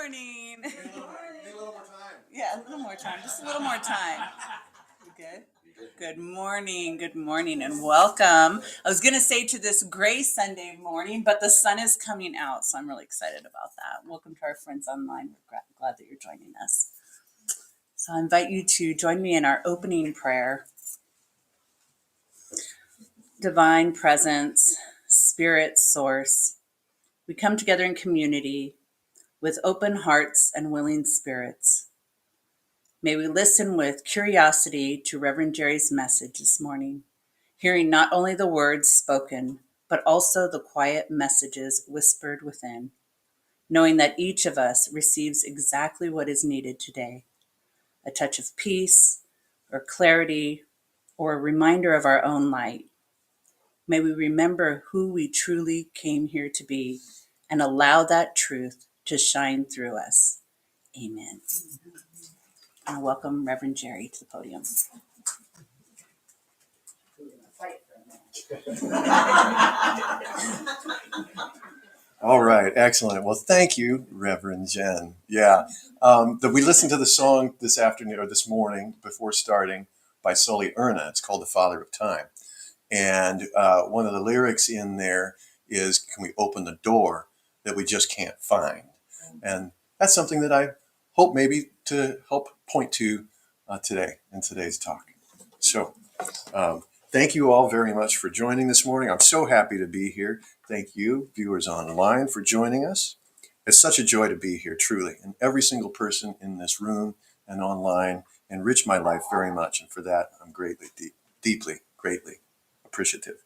morning. Need a little more time. Yeah, a little more time. Just a little more time. You good? Good morning, and welcome. I was going to say to this gray Sunday morning, but the sun is coming out, so I'm really excited about that. Welcome to our friends online. We're glad that you're joining us. So I invite you to join me in our opening prayer. Divine presence, spirit source, we come together in community with open hearts and willing spirits. May we listen with curiosity to Reverend Jerry's message this morning, hearing not only the words spoken, but also the quiet messages whispered within, knowing that each of us receives exactly what is needed today, a touch of peace or clarity or a reminder of our own light. May we remember who we truly came here to be and allow that truth to shine through us. Amen. I welcome Reverend Jerry to the podium. All right, excellent. Well, thank you, Reverend Jen. Yeah, we listened to the song this afternoon or this morning before starting by Sully Erna. It's called "The Father of Time," and one of the lyrics in there is, "Can we open the door that we just can't find?" And that's something that I hope maybe to help point to today in today's talk. So. Thank you all very much for joining this morning. I'm so happy to be here. Thank you, viewers online, for joining us. It's such a joy to be here, truly. And every single person in this room and online enriched my life very much. And for that, I'm greatly, greatly appreciative.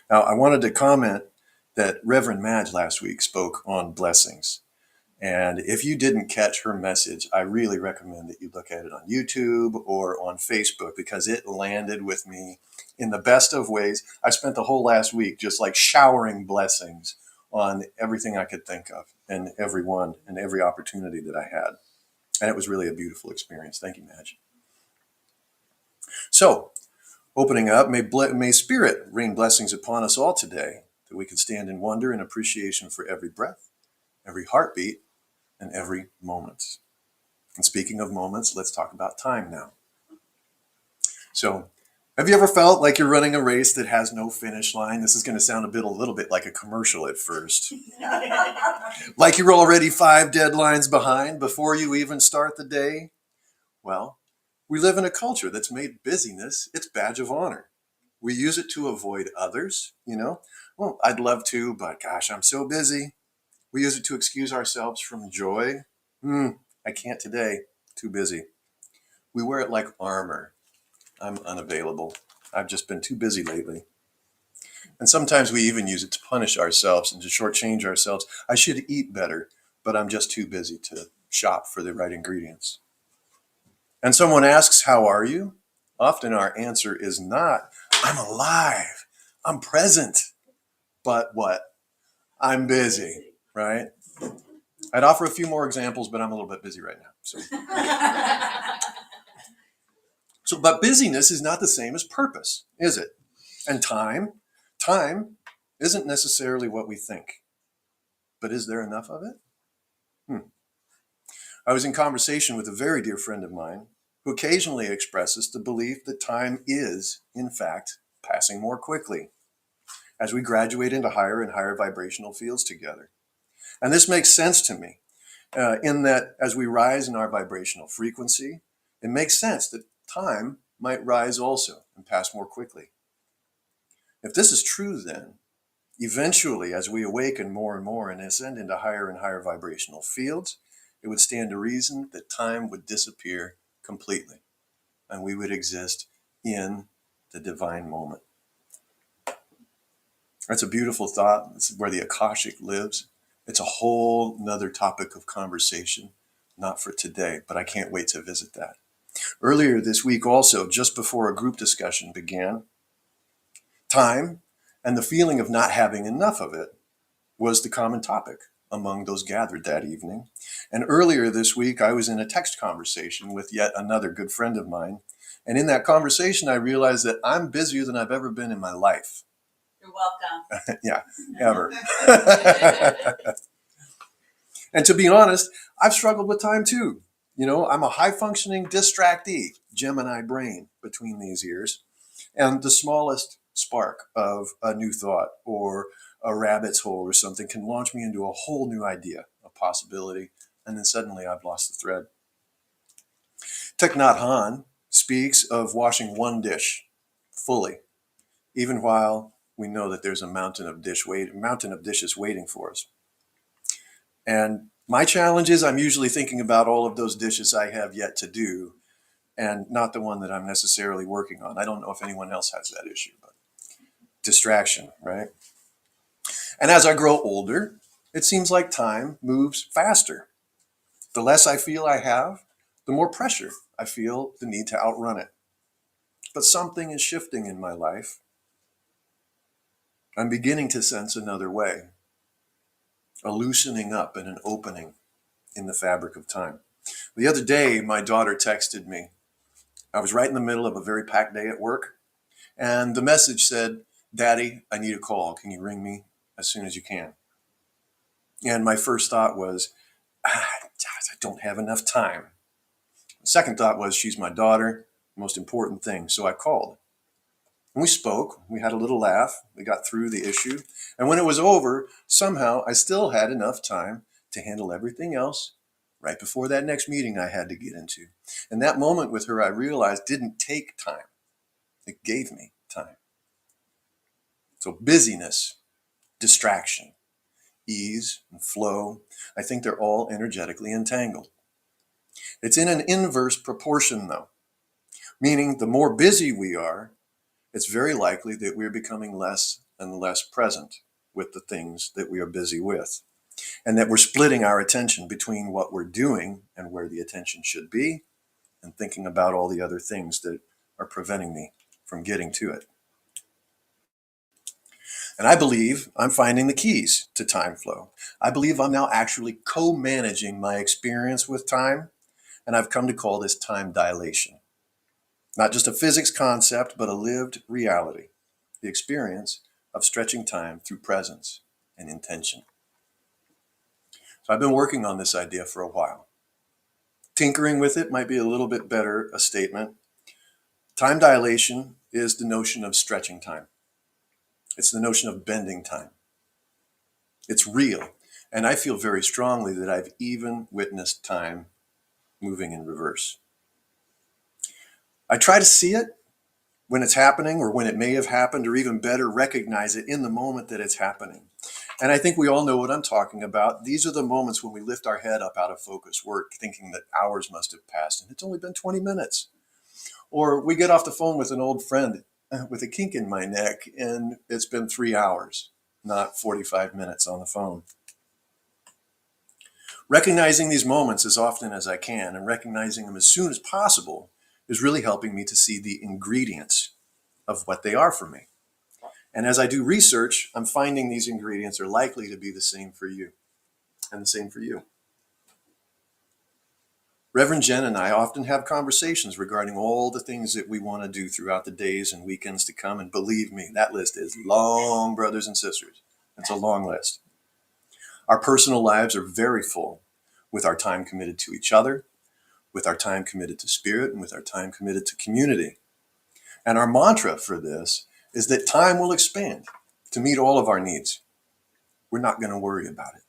Now, I wanted to comment that Reverend Madge last week spoke on blessings. And if you didn't catch her message, I really recommend that you look at it on YouTube or on Facebook, because it landed with me in the best of ways. I spent the whole last week just like showering blessings on everything I could think of and everyone and every opportunity that I had. And it was really a beautiful experience. Thank you, Madge. So, opening up, may Spirit rain blessings upon us all today, that we can stand in wonder and appreciation for every breath, every heartbeat, and every moment. And speaking of moments, let's talk about time now. So, have you ever felt like you're running a race that has no finish line? This is going to sound a little bit like a commercial at first. Like you're already 5 deadlines behind before you even start the day? Well, we live in a culture that's made busyness its badge of honor. We use it to avoid others, Well, I'd love to, but gosh, I'm so busy. We use it to excuse ourselves from joy. I can't today. Too busy. We wear it like armor. I'm unavailable. I've just been too busy lately. And sometimes we even use it to punish ourselves and to shortchange ourselves. I should eat better, but I'm just too busy to shop for the right ingredients. And someone asks, "How are you?" Often our answer is not, "I'm alive. I'm present." But what? "I'm busy." Right? I'd offer a few more examples, but I'm a little bit busy right now. But busyness is not the same as purpose, is it? And time isn't necessarily what we think. But is there enough of it? I was in conversation with a very dear friend of mine who occasionally expresses the belief that time is, in fact, passing more quickly as we graduate into higher and higher vibrational fields together. And this makes sense to me in that as we rise in our vibrational frequency, it makes sense that time might rise also and pass more quickly. If this is true, then eventually, as we awaken more and more and ascend into higher and higher vibrational fields, it would stand to reason that time would disappear completely and we would exist in the divine moment. That's a beautiful thought. This is where the Akashic lives. It's a whole nother topic of conversation, not for today, but I can't wait to visit that. Earlier this week also, just before a group discussion began, time and the feeling of not having enough of it was the common topic among those gathered that evening. And earlier this week, I was in a text conversation with yet another good friend of mine. And in that conversation, I realized that I'm busier than I've ever been in my life. You're welcome. Yeah, ever. And to be honest, I've struggled with time too. You know, I'm a high functioning distractee, Gemini brain between these ears. And the smallest spark of a new thought or a rabbit's hole or something can launch me into a whole new idea, a possibility. And then suddenly I've lost the thread. Thich Nhat Hanh speaks of washing one dish fully, even while we know that there's a mountain of dishes waiting for us. And my challenge is I'm usually thinking about all of those dishes I have yet to do and not the one that I'm necessarily working on. I don't know if anyone else has that issue, but distraction, right? And as I grow older, it seems like time moves faster. The less I feel I have, the more pressure I feel the need to outrun it. But something is shifting in my life. I'm beginning to sense another way, a loosening up and an opening in the fabric of time. The other day, my daughter texted me. I was right in the middle of a very packed day at work, and the message said, "Daddy, I need a call. Can you ring me as soon as you can?" And my first thought was, I don't have enough time. The second thought was, she's my daughter, most important thing. So I called. And we spoke. We had a little laugh. We got through the issue. And when it was over, somehow I still had enough time to handle everything else right before that next meeting I had to get into. And that moment with her, I realized didn't take time. It gave me time. So busyness, distraction, ease, and flow, I think they're all energetically entangled. It's in an inverse proportion, though, meaning the more busy we are, it's very likely that we're becoming less and less present with the things that we are busy with, and that we're splitting our attention between what we're doing and where the attention should be, and thinking about all the other things that are preventing me from getting to it. And I believe I'm finding the keys to time flow. I believe I'm now actually co-managing my experience with time, and I've come to call this time dilation. Not just a physics concept, but a lived reality, the experience of stretching time through presence and intention. So I've been working on this idea for a while. Tinkering with it might be a little bit better a statement. Time dilation is the notion of stretching time. It's the notion of bending time. It's real. And I feel very strongly that I've even witnessed time moving in reverse. I try to see it when it's happening or when it may have happened, or even better, recognize it in the moment that it's happening. And I think we all know what I'm talking about. These are the moments when we lift our head up out of focus work, thinking that hours must have passed and it's only been 20 minutes. Or we get off the phone with an old friend with a kink in my neck and it's been 3 hours, not 45 minutes on the phone. Recognizing these moments as often as I can and recognizing them as soon as possible is really helping me to see the ingredients of what they are for me. And as I do research, I'm finding these ingredients are likely to be the same for you and the same for you. Reverend Jen and I often have conversations regarding all the things that we want to do throughout the days and weekends to come. And believe me, that list is long, brothers and sisters. It's a long list. Our personal lives are very full with our time committed to each other, with our time committed to spirit, and with our time committed to community. And our mantra for this is that time will expand to meet all of our needs. We're not going to worry about it.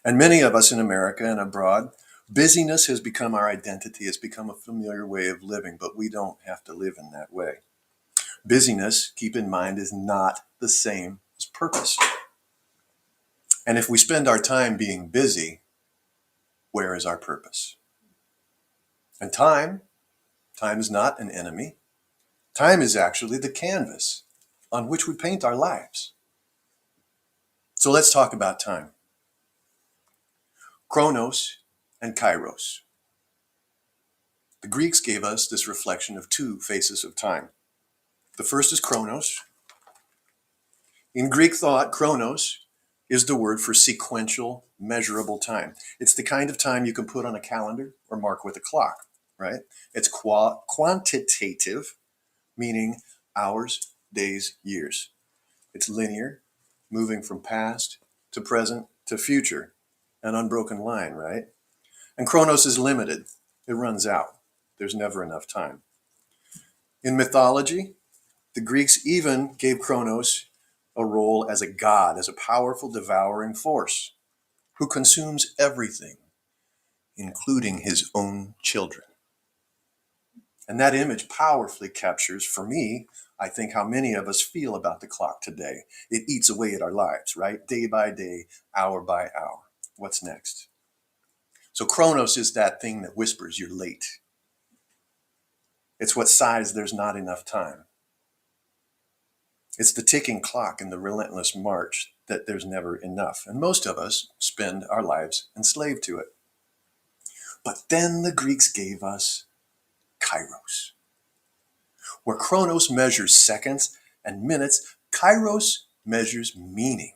And many of us in America and abroad, busyness has become our identity. It's become a familiar way of living, but we don't have to live in that way. Busyness, keep in mind, is not the same as purpose. And if we spend our time being busy, where is our purpose? And time is not an enemy. Time is actually the canvas on which we paint our lives. So let's talk about time. Chronos and kairos. The Greeks gave us this reflection of two faces of time. The first is chronos. In Greek thought, chronos is the word for sequential, measurable time. It's the kind of time you can put on a calendar or mark with a clock, right? It's quantitative, meaning hours, days, years. It's linear, moving from past to present to future. an unbroken line, right? And chronos is limited. It runs out. There's never enough time. In mythology, the Greeks even gave Chronos a role as a god, as a powerful devouring force who consumes everything, including his own children. And that image powerfully captures, for me, I think, how many of us feel about the clock today. It eats away at our lives, right? Day by day, hour by hour. What's next? So Chronos is that thing that whispers you're late. It's what sighs there's not enough time. It's the ticking clock and the relentless march that there's never enough. And most of us spend our lives enslaved to it. But then the Greeks gave us Kairos. Where Chronos measures seconds and minutes, Kairos measures meaning.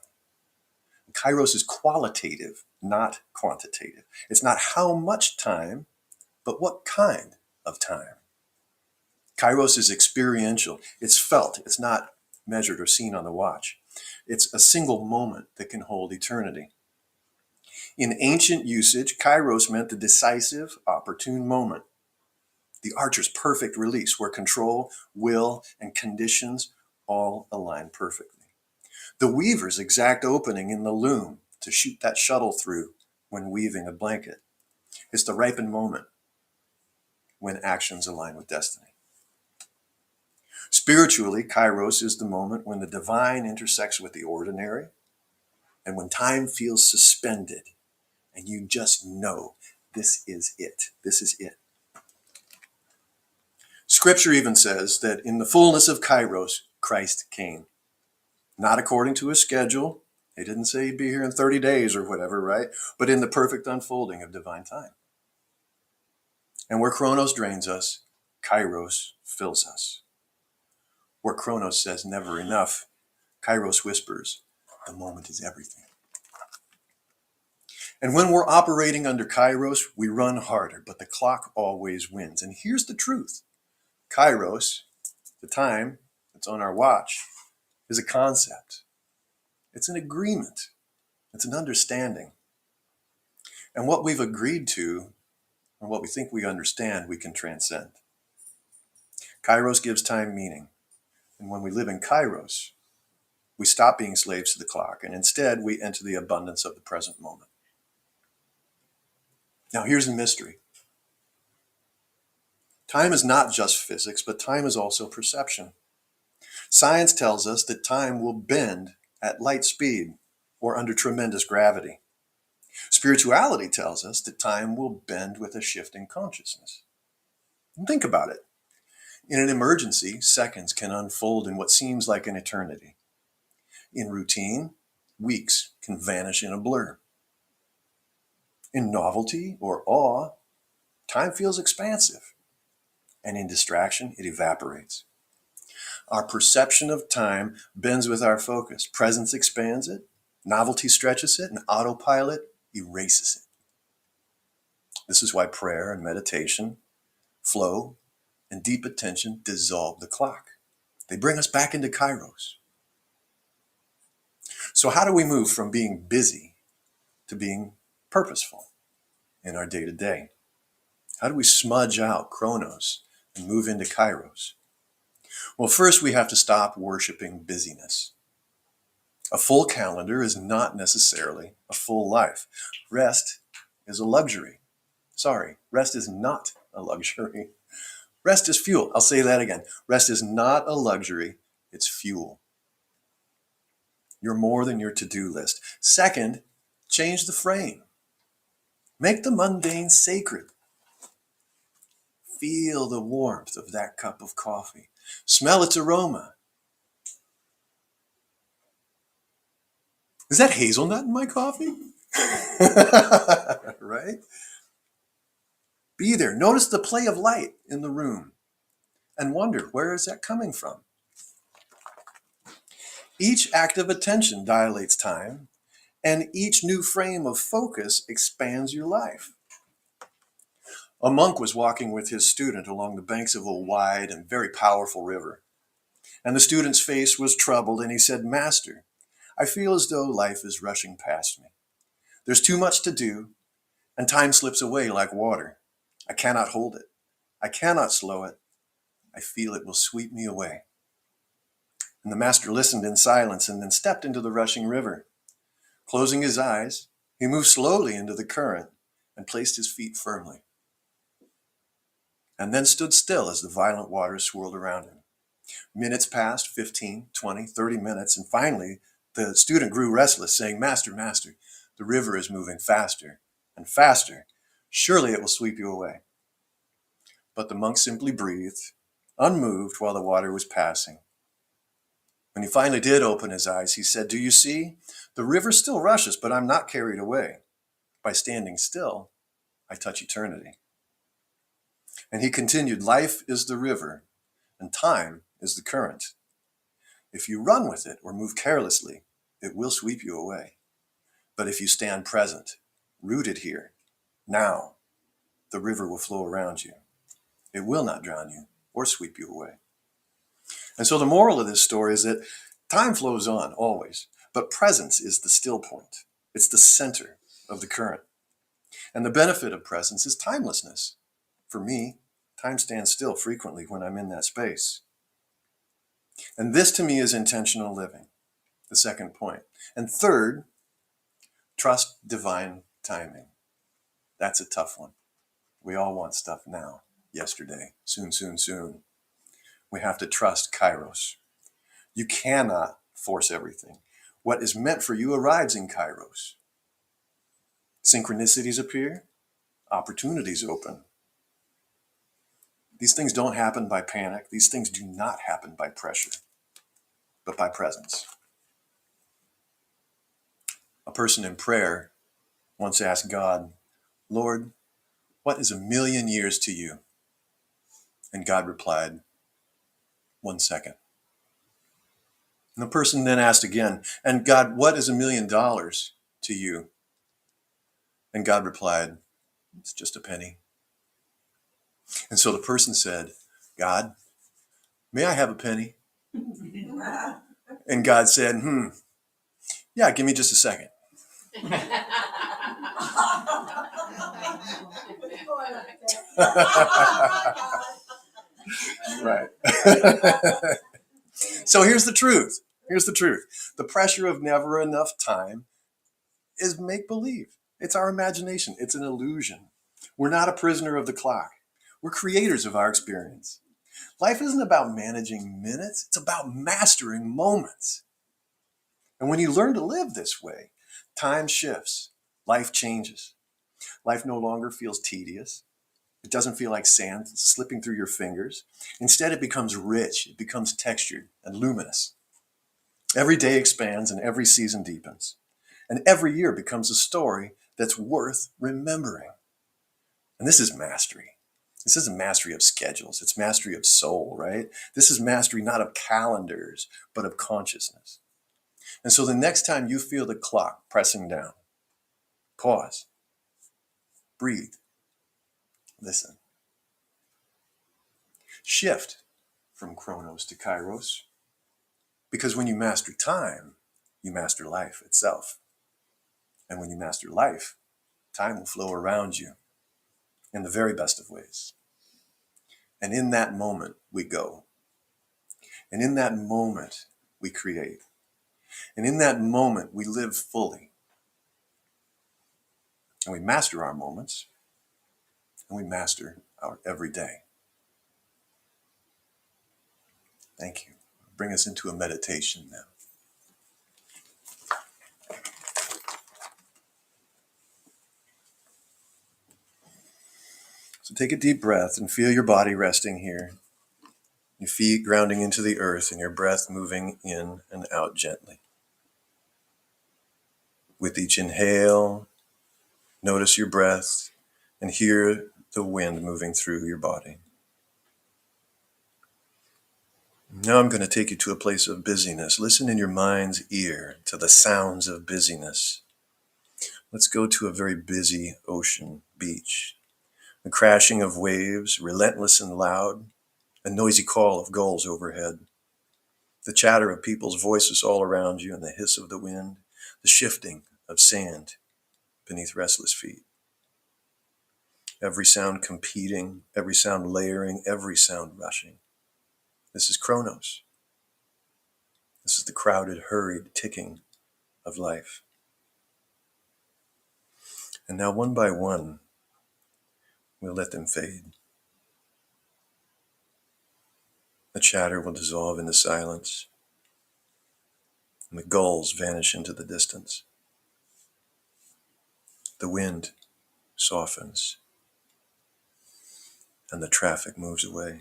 Kairos is qualitative, not quantitative. It's not how much time, but what kind of time. Kairos is experiential. It's felt. It's not measured or seen on the watch. It's a single moment that can hold eternity. In ancient usage, Kairos meant the decisive, opportune moment, the archer's perfect release, where control, will, and conditions all align perfectly. The weaver's exact opening in the loom to shoot that shuttle through when weaving a blanket. It's the ripened moment when actions align with destiny. Spiritually, Kairos is the moment when the divine intersects with the ordinary and when time feels suspended and you just know this is it. This is it. Scripture even says that in the fullness of Kairos, Christ came. Not according to a schedule. He didn't say he'd be here in 30 days or whatever, right? But in the perfect unfolding of divine time. And where Chronos drains us, Kairos fills us. Where Chronos says never enough, Kairos whispers, the moment is everything. And when we're operating under Kairos, we run harder, but the clock always wins. And here's the truth. Kairos, the time that's on our watch, is a concept. It's an agreement. It's an understanding. And what we've agreed to and what we think we understand, we can transcend. Kairos gives time meaning. And when we live in Kairos, we stop being slaves to the clock and instead we enter the abundance of the present moment. Now here's the mystery. Time is not just physics, but time is also perception. Science tells us that time will bend at light speed or under tremendous gravity. Spirituality tells us that time will bend with a shift in consciousness. And think about it. In an emergency, seconds can unfold in what seems like an eternity. In routine, weeks can vanish in a blur. In novelty or awe, time feels expansive. And in distraction, it evaporates. Our perception of time bends with our focus. Presence expands it, novelty stretches it, and autopilot erases it. This is why prayer and meditation, flow, and deep attention dissolve the clock. They bring us back into Kairos. So how do we move from being busy to being purposeful in our day-to-day? How do we smudge out Chronos and move into Kairos? Well, first we have to stop worshiping busyness. A full calendar is not necessarily a full life. Rest is a luxury. Sorry, rest is not a luxury. Rest is fuel. I'll say that again. Rest is not a luxury, it's fuel. You're more than your to-do list. Second, change the frame. Make the mundane sacred. Feel the warmth of that cup of coffee. Smell its aroma. Is that hazelnut in my coffee? Right? Be there. Notice the play of light in the room and wonder, where is that coming from? Each act of attention dilates time, and each new frame of focus expands your life. A monk was walking with his student along the banks of a wide and very powerful river. And the student's face was troubled, and he said, "Master, I feel as though life is rushing past me. There's too much to do, and time slips away like water. I cannot hold it. I cannot slow it. I feel it will sweep me away. And the master listened in silence and then stepped into the rushing river. Closing his eyes, he moved slowly into the current and placed his feet firmly, and then stood still as the violent waters swirled around him. Minutes passed, 15, 20, 30 minutes, and finally the student grew restless, saying, "Master, master, the river is moving faster and faster. Surely it will sweep you away." But the monk simply breathed, unmoved while the water was passing. When he finally did open his eyes, he said, "Do you see? The river still rushes, but I'm not carried away. By standing still, I touch eternity." And he continued, "Life is the river, and time is the current. If you run with it or move carelessly, it will sweep you away. But if you stand present, rooted here, now, the river will flow around you. It will not drown you or sweep you away." And so the moral of this story is that time flows on always, but presence is the still point. It's the center of the current. And the benefit of presence is timelessness. For me, time stands still frequently when I'm in that space. And this to me is intentional living, the second point. And third, trust divine timing. That's a tough one. We all want stuff now, yesterday, soon, soon, soon. We have to trust Kairos. You cannot force everything. What is meant for you arrives in Kairos. Synchronicities appear, opportunities open. These things don't happen by panic. These things do not happen by pressure, but by presence. A person in prayer once asked God, "Lord, what is 1,000,000 years to you?" And God replied, 1 second. And the person then asked again, "And God, what is $1,000,000 to you?" And God replied, "It's just a penny." And so the person said, "God, may I have a penny?" And God said, "Yeah, give me just a second." Right. So here's the truth. Here's the truth. The pressure of never enough time is make believe. It's our imagination. It's an illusion. We're not a prisoner of the clock. We're creators of our experience. Life isn't about managing minutes. It's about mastering moments. And when you learn to live this way, time shifts. Life changes. Life no longer feels tedious. It doesn't feel like sand slipping through your fingers. Instead, it becomes rich. It becomes textured and luminous. Every day expands and every season deepens. And every year becomes a story that's worth remembering. And this is mastery. This isn't mastery of schedules. It's mastery of soul, right? This is mastery not of calendars, but of consciousness. And so the next time you feel the clock pressing down, pause, breathe, listen. Shift from Chronos to Kairos. Because when you master time, you master life itself. And when you master life, time will flow around you in the very best of ways. And in that moment, we go. And in that moment, we create. And in that moment, we live fully. And we master our moments. And we master our everyday. Thank you. Bring us into a meditation now. So take a deep breath and feel your body resting here. Your feet grounding into the earth and your breath moving in and out gently. With each inhale, notice your breath and hear the wind moving through your body. Now I'm going to take you to a place of busyness. Listen in your mind's ear to the sounds of busyness. Let's go to a very busy ocean beach. The crashing of waves, relentless and loud, a noisy call of gulls overhead. The chatter of people's voices all around you and the hiss of the wind, the shifting of sand. beneath restless feet. Every sound competing, every sound layering, every sound rushing. This is Chronos. This is the crowded, hurried ticking of life. And now, one by one, we'll let them fade. The chatter will dissolve into silence, and the gulls vanish into the distance. The wind softens, and the traffic moves away.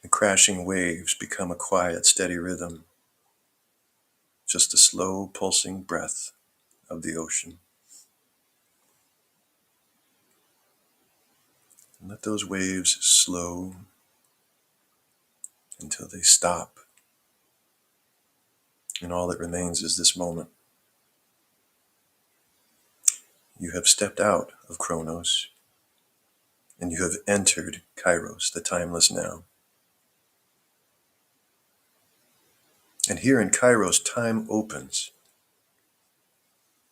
The crashing waves become a quiet, steady rhythm, just the slow, pulsing breath of the ocean. And let those waves slow until they stop. And all that remains is this moment. You have stepped out of Chronos, and you have entered Kairos, the timeless now. And here in Kairos, time opens.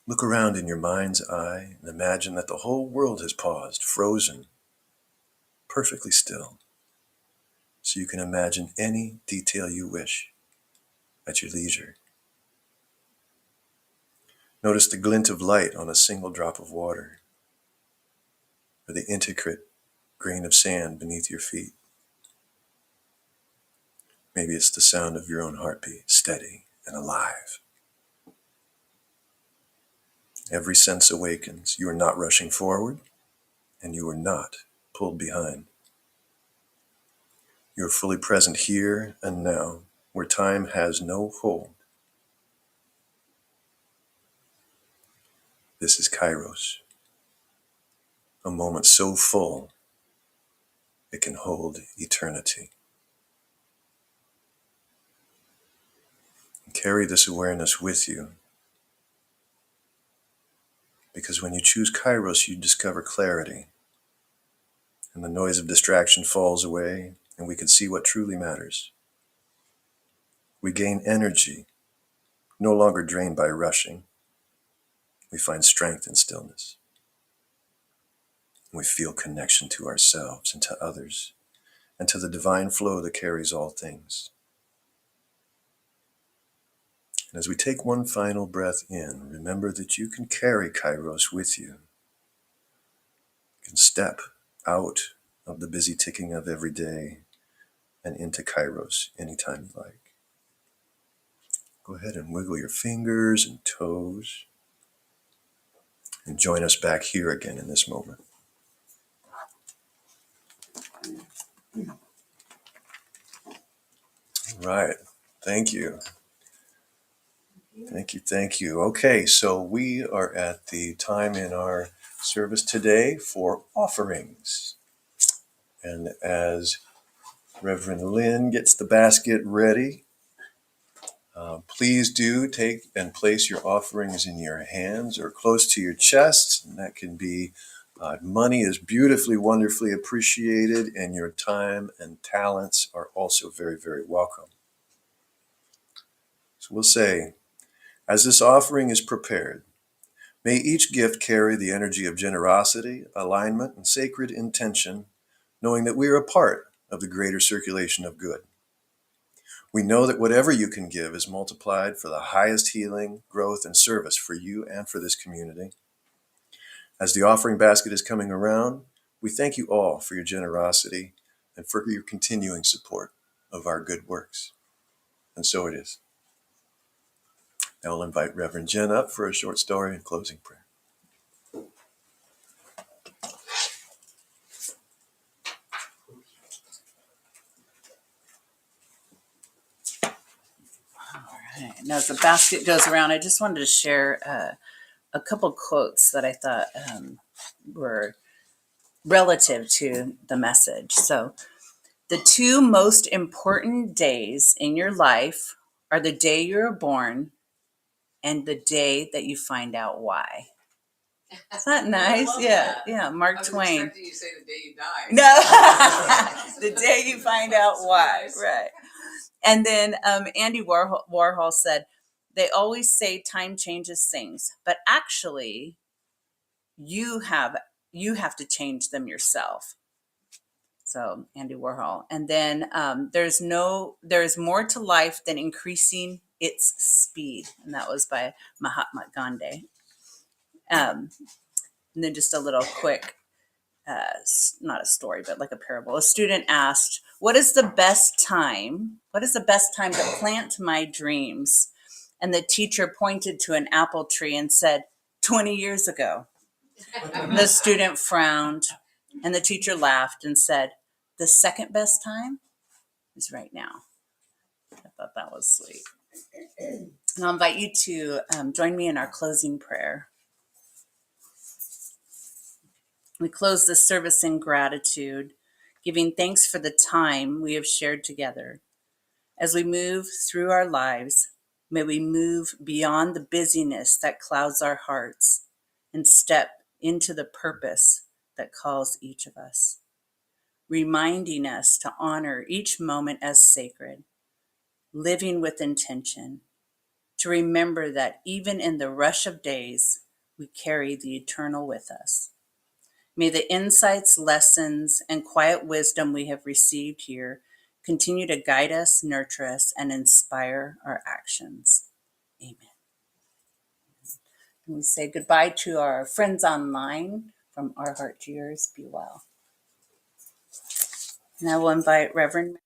Look around in your mind's eye and imagine that the whole world has paused, frozen, perfectly still, so you can imagine any detail you wish at your leisure. Notice the glint of light on a single drop of water, or the intricate grain of sand beneath your feet. Maybe it's the sound of your own heartbeat, steady and alive. Every sense awakens. You are not rushing forward, and you are not pulled behind. You are fully present here and now, where time has no hold. This is Kairos, a moment so full it can hold eternity. And carry this awareness with you, because when you choose Kairos, you discover clarity, and the noise of distraction falls away, and we can see what truly matters. We gain energy, no longer drained by rushing. We find strength in stillness. We feel connection to ourselves and to others, and to the divine flow that carries all things. And as we take one final breath in, remember that you can carry Kairos with you. You can step out of the busy ticking of every day and into Kairos anytime you like. Go ahead and wiggle your fingers and toes and join us back here again in this moment. All right. Thank you. Thank you. Okay, so we are at the time in our service today for offerings. And as Reverend Lynn gets the basket ready, please do take and place your offerings in your hands or close to your chest. And that can be money is beautifully, wonderfully appreciated, and your time and talents are also very, very welcome. So we'll say, as this offering is prepared, may each gift carry the energy of generosity, alignment, and sacred intention, knowing that we are a part of the greater circulation of good. We know that whatever you can give is multiplied for the highest healing, growth, and service for you and for this community. As the offering basket is coming around, we thank you all for your generosity and for your continuing support of our good works. And so it is. Now I'll invite Reverend Jen up for a short story and closing prayer. And as the basket goes around, I just wanted to share a couple quotes that I thought were relative to the message. So, the two most important days in your life are the day you're born and the day that you find out why. Isn't that nice? Yeah, yeah. Mark Twain. I was expecting you to say the day you die. No, the day you find out why. Right. And then Andy Warhol said, They always say time changes things, but actually you have to change them yourself. So Andy Warhol. And then there's more to life than increasing its speed. And that was by Mahatma Gandhi. And then just a little quick, not a story, but like a parable. A student asked, what is the best time to plant my dreams? And the teacher pointed to an apple tree and said, 20 years ago. The student frowned, and the teacher laughed and said, the second best time is right now. I thought that was sweet. And I'll invite you to join me in our closing prayer. We close this service in gratitude, giving thanks for the time we have shared together. As we move through our lives, may we move beyond the busyness that clouds our hearts and step into the purpose that calls each of us, reminding us to honor each moment as sacred, living with intention, to remember that even in the rush of days, we carry the eternal with us. May the insights, lessons, and quiet wisdom we have received here continue to guide us, nurture us, and inspire our actions. Amen. And we say goodbye to our friends online. From our heart to yours, be well. And I will invite Reverend